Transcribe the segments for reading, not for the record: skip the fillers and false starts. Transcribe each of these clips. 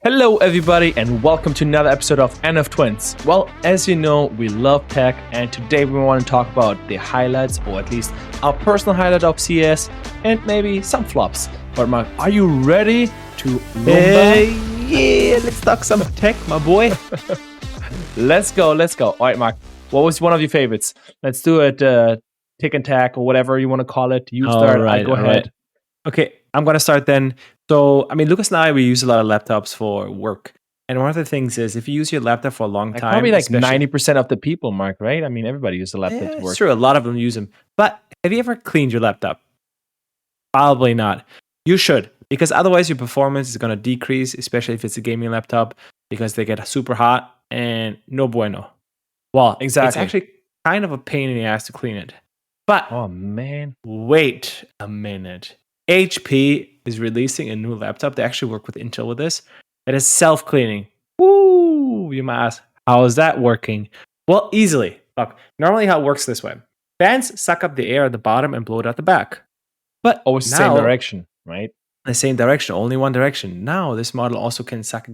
Hello, everybody, and welcome to another episode of nftwins. Well, as you know, we love tech, and today we want to talk about the highlights, or at least our personal highlight of CES, and maybe some flops. But Mark, are you ready to yeah, let's talk some tech, my boy. Let's go. All right, Mark, what was one of your favorites? Let's do it, tick and tack, or whatever you want to call it. You start, I go ahead. Right. Okay, I'm going to start then. So, Lucas and I, we use a lot of laptops for work. And one of the things is if you use your laptop for a long time... Probably like 90% of the people, Mark, right? I mean, everybody uses a laptop to work. It's true, a lot of them use them. But have you ever cleaned your laptop? Probably not. You should, because otherwise your performance is going to decrease, especially if it's a gaming laptop, because they get super hot and no bueno. Well, exactly. It's actually kind of a pain in the ass to clean it. But, oh man, wait a minute. HP is releasing a new laptop. They actually work with Intel with this. It is self-cleaning. Woo! You might ask, how is that working? Well, easily. Look, normally how it works this way. Fans suck up the air at the bottom and blow it out the back. But always the same direction, right? The same direction, only one direction. Now this model also can suck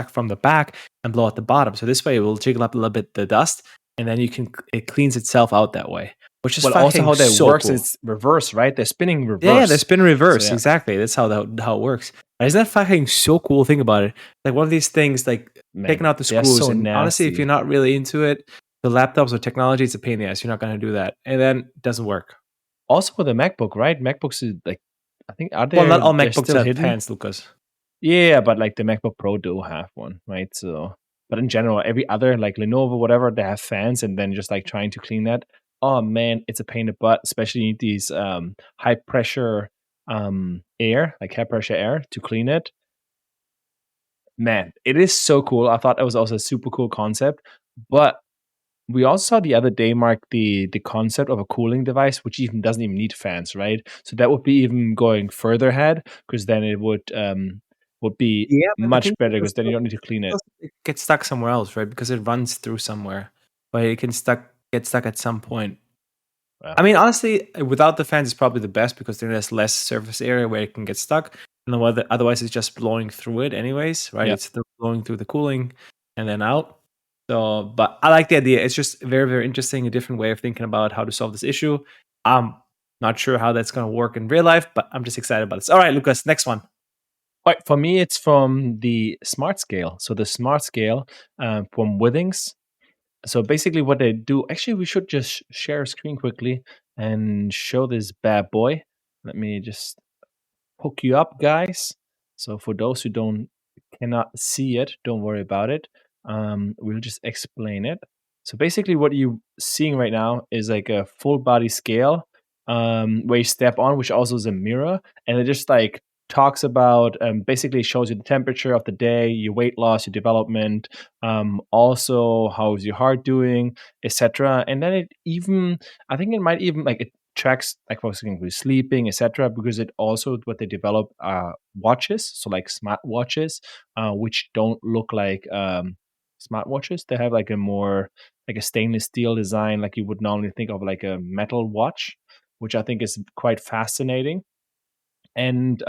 from the back and blow out the bottom. So this way it will jiggle up a little bit the dust, and then it cleans itself out that way. Which is also how that works. Cool. It's reverse, right? They're spinning reverse. Yeah, they're spinning reverse. So, yeah. Exactly. That's how it works. Isn't that fucking so cool? Think about it. Like one of these things, like taking out the screws. So and nasty. Honestly, if you're not really into it, the laptops or technology, it's a pain in the ass. You're not going to do that, and then it doesn't work. Also with the MacBook, right? MacBooks is like, I think are they? Well, not all MacBooks have fans, Lucas. Yeah, but like the MacBook Pro do have one, right? So, but in general, every other like Lenovo, whatever, they have fans, and then just like trying to clean that. Oh man, it's a pain in the butt, especially these high pressure air, like high pressure air to clean it. Man, it is so cool. I thought it was also a super cool concept. But we also saw the other day, Mark, the concept of a cooling device, which even doesn't even need fans, right? So that would be even going further ahead, because then it would be much better, because then you don't need to clean it. It gets stuck somewhere else, right? Because it runs through somewhere, but it can get stuck at some point. Wow. I mean, honestly, without the fans, it's probably the best, because then there's less surface area where it can get stuck. And otherwise, it's just blowing through it anyways, right? It's blowing through the cooling and then out. So, but I like the idea. It's just very, very interesting, a different way of thinking about how to solve this issue. I'm not sure how that's going to work in real life, but I'm just excited about this. All right, Lucas, next one. All right, for me, it's from the Smart Scale. So the Smart Scale from Withings. So basically what they do, actually, we should just share a screen quickly and show this bad boy. Let me just hook you up, guys. So for those who cannot see it, don't worry about it. We'll just explain it. So basically what you're seeing right now is like a full body scale where you step on, which also is a mirror, and it just like talks about basically shows you the temperature of the day, your weight loss, your development, also how's your heart doing, etc. And then I think it might even like it tracks like for example sleeping, etc. Because it also what they develop watches, so like smart watches, which don't look like smartwatches. They have like a more like a stainless steel design, like you would normally think of like a metal watch, which I think is quite fascinating. And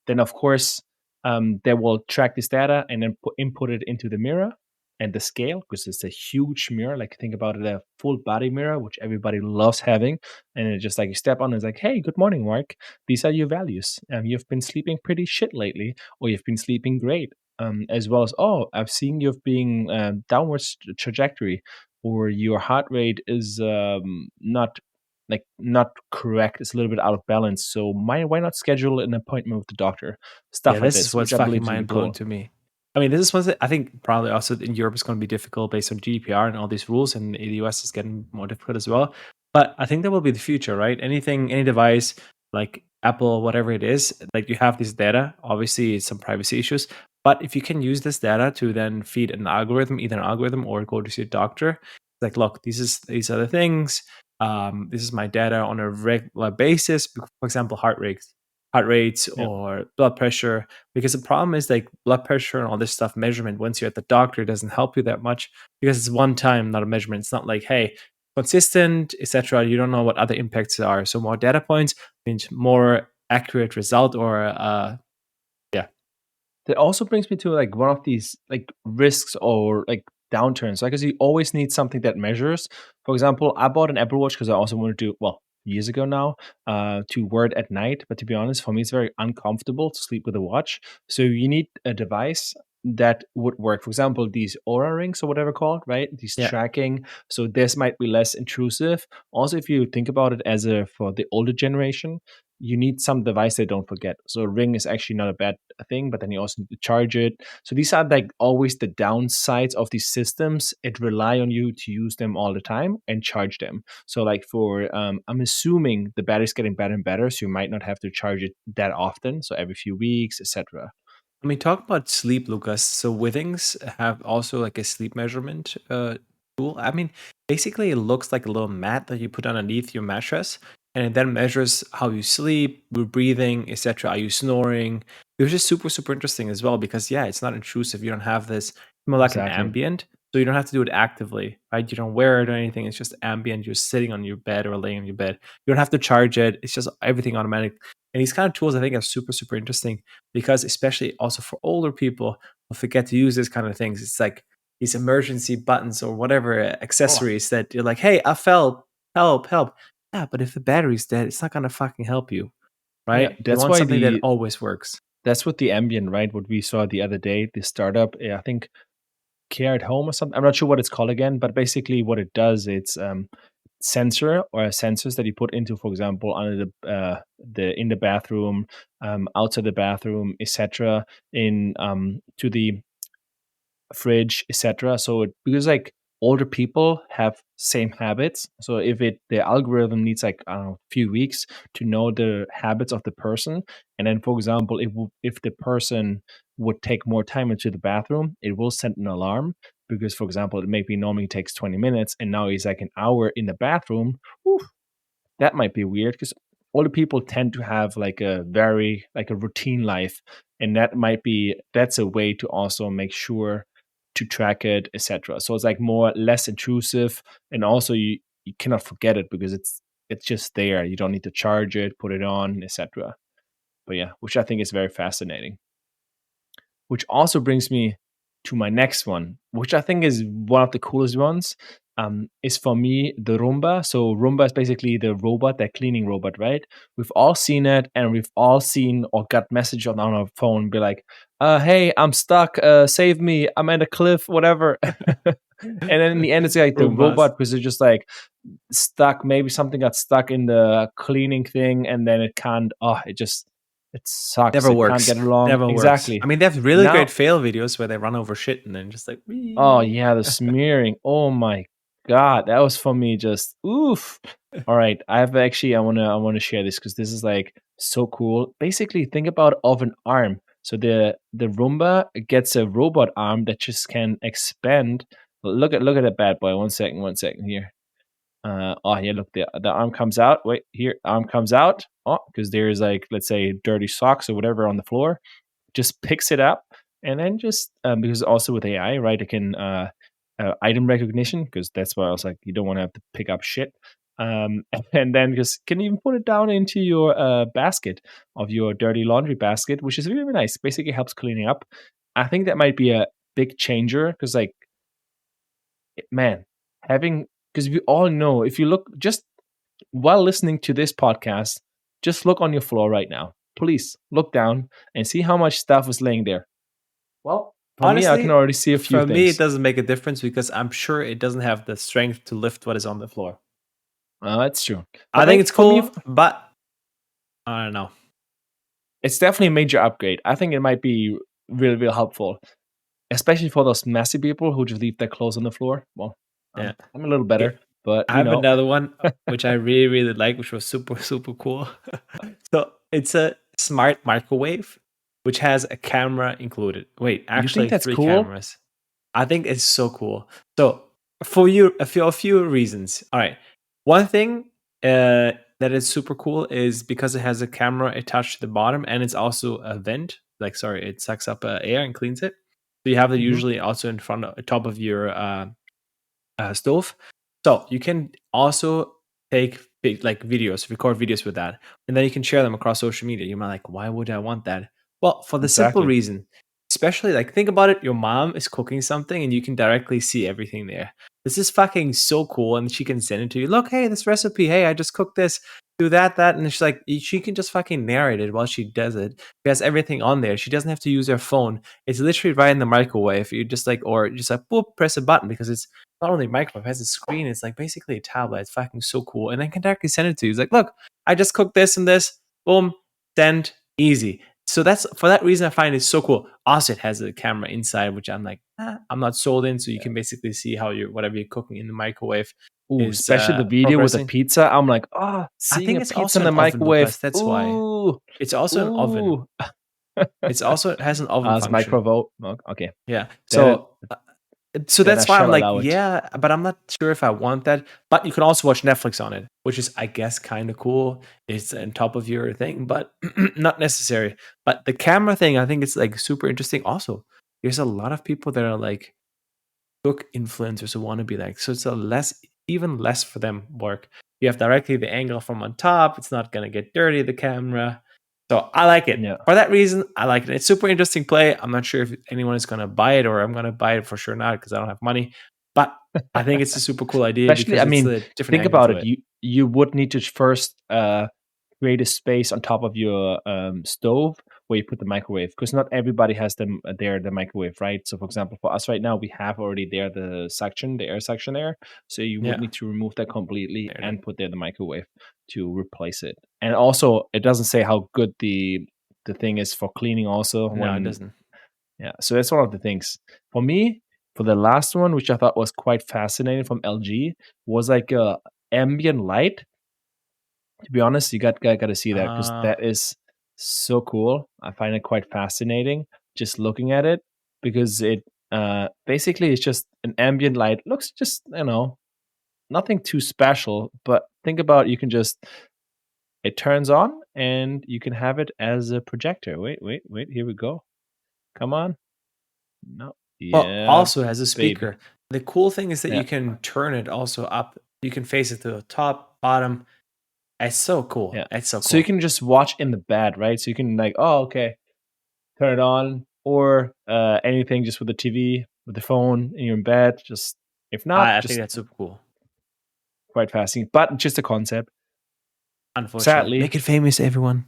then of course they will track this data and then input it into the mirror and the scale, because it's a huge mirror. Like think about it, a full body mirror, which everybody loves having. And it just like you step on, it's like, hey, good morning, Mark. These are your values. You've been sleeping pretty shit lately, or you've been sleeping great. As well as, oh, I've seen you've been downwards trajectory, or your heart rate is not correct. It's a little bit out of balance. So why not schedule an appointment with the doctor? Stuff like this. This is what's fucking mind blowing to me. I mean, this is what I think probably also in Europe is going to be difficult based on GDPR and all these rules, and in the US is getting more difficult as well. But I think that will be the future, right? Any device like Apple, whatever it is, like you have this data. Obviously, it's some privacy issues, but if you can use this data to then feed an algorithm, either an algorithm or go to see a doctor, like, look, these are the things. This is my data on a regular basis. For example, heart rates or blood pressure, because the problem is like blood pressure and all this stuff measurement once you're at the doctor doesn't help you that much, because it's one time, not a measurement. It's not like, hey, consistent, etc. You don't know what other impacts are. So more data points means more accurate result, or That also brings me to like one of these like risks or like downturns. Like, because you always need something that measures. For example, I bought an Apple Watch because I also wanted to, well, years ago now, to wear it at night. But to be honest, for me, it's very uncomfortable to sleep with a watch. So you need a device that would work. For example, these Aura rings or whatever called, right? These Yeah. tracking. So this might be less intrusive. Also, if you think about it as a for the older generation, you need some device they don't forget. So a ring is actually not a bad thing, but then you also need to charge it. So these are like always the downsides of these systems. It rely on you to use them all the time and charge them. So like for I'm assuming the battery's getting better and better, so you might not have to charge it that often. So every few weeks, etc. I mean, talk about sleep, Lucas. So Withings have also like a sleep measurement tool. I mean, basically, it looks like a little mat that you put underneath your mattress, and it then measures how you sleep, your breathing, etc. Are you snoring? It was just super, super interesting as well because yeah, it's not intrusive. You don't have this more like an Exactly. ambient, so you don't have to do it actively, right? You don't wear it or anything. It's just ambient. You're sitting on your bed or laying on your bed. You don't have to charge it. It's just everything automatic. And these kind of tools, I think, are super, super interesting because especially also for older people who forget to use these kind of things, it's like these emergency buttons or whatever Oh, accessories that you're like, hey, I fell, help, help. Yeah, but if the battery's dead, it's not gonna fucking help you, yeah. right? You want something that always works. That's what the ambient, right? What we saw the other day, the startup. I think Care at Home or something. I'm not sure what it's called again, but basically what it does, it's sensor or sensors that you put into, for example, under the in the bathroom, outside the bathroom, etc. In to the fridge, etc. So it, because like older people have same habits, so if it the algorithm needs like I don't know, a few weeks to know the habits of the person, and then for example, if the person would take more time into the bathroom, it will send an alarm because for example, it maybe normally takes 20 minutes and now he's like an hour in the bathroom. Oof, that might be weird because older people tend to have like a very like a routine life, and that might be that's a way to also make sure to track it, etc. So it's like more less intrusive, and also you cannot forget it because it's just there. You don't need to charge it, put it on, etc. But yeah, which I think is very fascinating. Which also brings me to my next one, which I think is one of the coolest ones. Is for me the Roomba. So Roomba is basically the robot, that cleaning robot, right? We've all seen it, and we've all seen or got message on our phone, be like, "Hey, I'm stuck. Save me! I'm at a cliff, whatever." And then in the end, it's like the Roombas robot because they're just like stuck. Maybe something got stuck in the cleaning thing, and then it can't. Oh, it sucks. never It can't works. get along. Never works. I Exactly. mean, they have really great Now, fail videos where they run over shit and then just like, oh "Wee." yeah, the smearing. Oh my god, that was for me just oof. All right, I wanna share this because this is like so cool. Basically, think about of an arm. So the Roomba gets a robot arm that just can expand. Look at that bad boy. One second here. Oh yeah, look, the arm comes out. Wait, here, arm comes out. Oh, because there's like let's say dirty socks or whatever on the floor, just picks it up and then just because also with AI, right? It can item recognition because that's why I was like, you don't want to have to pick up shit. And then just can even put it down into your basket of your dirty laundry basket, which is really, really nice. Basically helps cleaning up. I think that might be a big changer because like man, having because we all know if you look just while listening to this podcast, just look on your floor right now. Please look down and see how much stuff is laying there. Well, for me, I can Honestly, already see a few for me, it things. doesn't make a difference because I'm sure it doesn't have the strength to lift what is on the floor. That's true. I But think like it's for me, cool, but I don't know. it's definitely a major upgrade. I think it might be really, really helpful, especially for those messy people who just leave their clothes on the floor. Well, Yeah. I'm a little Okay. better, but I you have know, another one which I really, really like, which was super, super cool. So it's a smart microwave which has a camera included. Wait, you think actually that's three cool? cameras. I think it's so cool. So a few reasons. All right. One thing that is super cool is because it has a camera attached to the bottom and it's also a vent. Like, sorry, it sucks up air and cleans it. So you have it Hmm. usually also in front of top of your stove. So you can also take like videos, record videos with that, and then you can share them across social media. You might like, why would I want that? Well, for the simple Exactly. reason especially like think about it, your mom is cooking something and you can directly see everything there. This is fucking so cool, and she can send it to you. Look, hey, this recipe. Hey, I just cooked this. Do that, and she's like, she can just fucking narrate it while she does it. She has everything on there. She doesn't have to use her phone. It's literally right in the microwave. You just like, or just like, boop, press a button, because it's not only a microwave, it has a screen. It's like basically a tablet. It's fucking so cool, and I can directly send it to you. It's like, look, I just cooked this and this. Boom, send, easy. So that's for that reason I find it so cool. Also, it has a camera inside, which I'm like, I'm not sold in. So you can basically see how whatever you're cooking in the microwave Ooh, is especially the video with the progressing. pizza. I'm like, I seeing think a it's pizza also in an the oven, microwave. Lucas. That's why. Ooh, It's also an oven. ooh. It has an oven It's function. Okay. Yeah. Then So then I that's why I'm shall like, allow it. yeah, but I'm not sure if I want that. But you can also watch Netflix on it, which is, I guess, kind of cool. It's on top of your thing, but not necessary. But the camera thing, I think it's like super interesting. Also, there's a lot of people that are like book influencers who want to be like, so it's even less for them work. You have directly the angle from on top. It's not gonna get dirty, the camera. So I like it. Yeah. For that reason, I like it. It's super interesting play. I'm not sure if anyone is gonna buy it, or I'm gonna buy it for sure not, because I don't have money. But I think it's a super cool idea Especially, because I it's mean, a different think angle about to it. it. You would need to first create a space on top of your stove where you put the microwave, because not everybody has them the microwave, right? So, for example, for us right now, we have already there the air section there. So you would Yeah. need to remove that completely There it is. and put there the microwave to replace it. And also, it doesn't say how good the thing is for cleaning. Also, No, it when doesn't. yeah, so that's one of the things for me. For the last one, which I thought was quite fascinating from LG, was like a ambient light. To be honest, you got to see that, because Uh that is so cool. I find it quite fascinating just looking at it, because it basically is just an ambient light. Looks just, nothing too special, but think about, you can just, it turns on and you can have it as a projector. Wait, here we go. Come on. No. well, Yeah, also has a baby. speaker. The cool thing is that Yeah. you can turn it also up. You can face it to the top, bottom. It's so cool. Yeah. It's so So you cool. can just watch in the bed, right? So you can like, oh, okay, turn it on, or anything just with the TV, with the phone in your bed. Just if not, I think just that's super cool. quite fascinating. But just a concept. Unfortunately, Sadly. make it famous, everyone.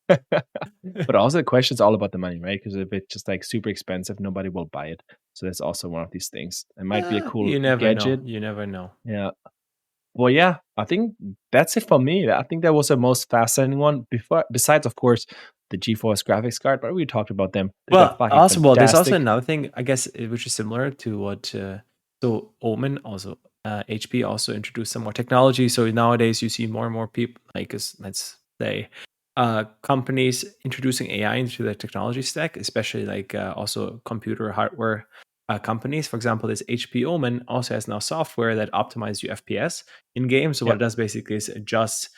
But also the question is all about the money, right? Because if it's just like super expensive, nobody will buy it. So that's also one of these things. It might be a cool You never know. gadget. You never know. Yeah. Well, yeah, I think that's it for me. I think that was the most fascinating one. Besides, of course, the GeForce graphics card, but we talked about them. They're fucking There's also fantastic. another thing, I guess, which is similar to what. So Omen also, HP also introduced some more technology. So nowadays you see more and more people, like let's say, companies introducing AI into their technology stack, especially like also computer hardware companies. For example, this HP Omen also has now software that optimizes your FPS in game. So what Yeah. it does basically is adjust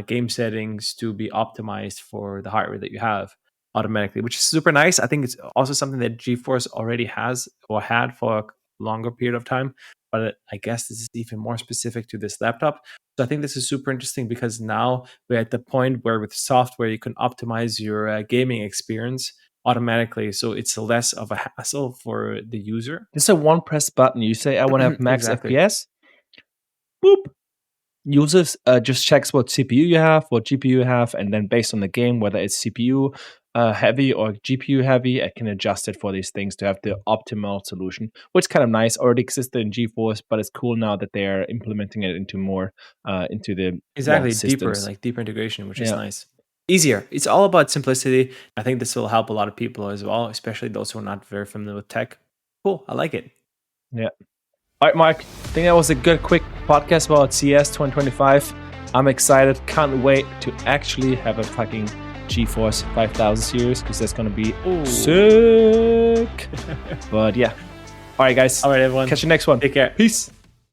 game settings to be optimized for the hardware that you have automatically, which is super nice. I think it's also something that GeForce already has or had for a longer period of time, but I guess this is even more specific to this laptop. So I think this is super interesting, because now we're at the point where with software you can optimize your gaming experience automatically, so it's less of a hassle for the user. Just a one press button. You say, I want to have max Exactly. FPS. Boop. Users just checks what CPU you have, what GPU you have, and then based on the game, whether it's CPU heavy or GPU heavy, I can adjust it for these things to have the optimal solution, which is kind of nice. Already existed in GeForce, but it's cool now that they're implementing it into more into the Exactly, deeper, systems. like deeper integration, which is Yeah, nice. Easier. It's all about simplicity. I think this will help a lot of people as well, especially those who are not very familiar with tech. Cool. I like it. yeah. All right, Mark. I think that was a good, quick podcast about CES 2025. I'm excited. Can't wait to actually have a fucking GeForce 5000 series, because that's gonna be Ooh. sick. But yeah. All right, guys. All right, everyone. Catch you next one. Take care. Peace.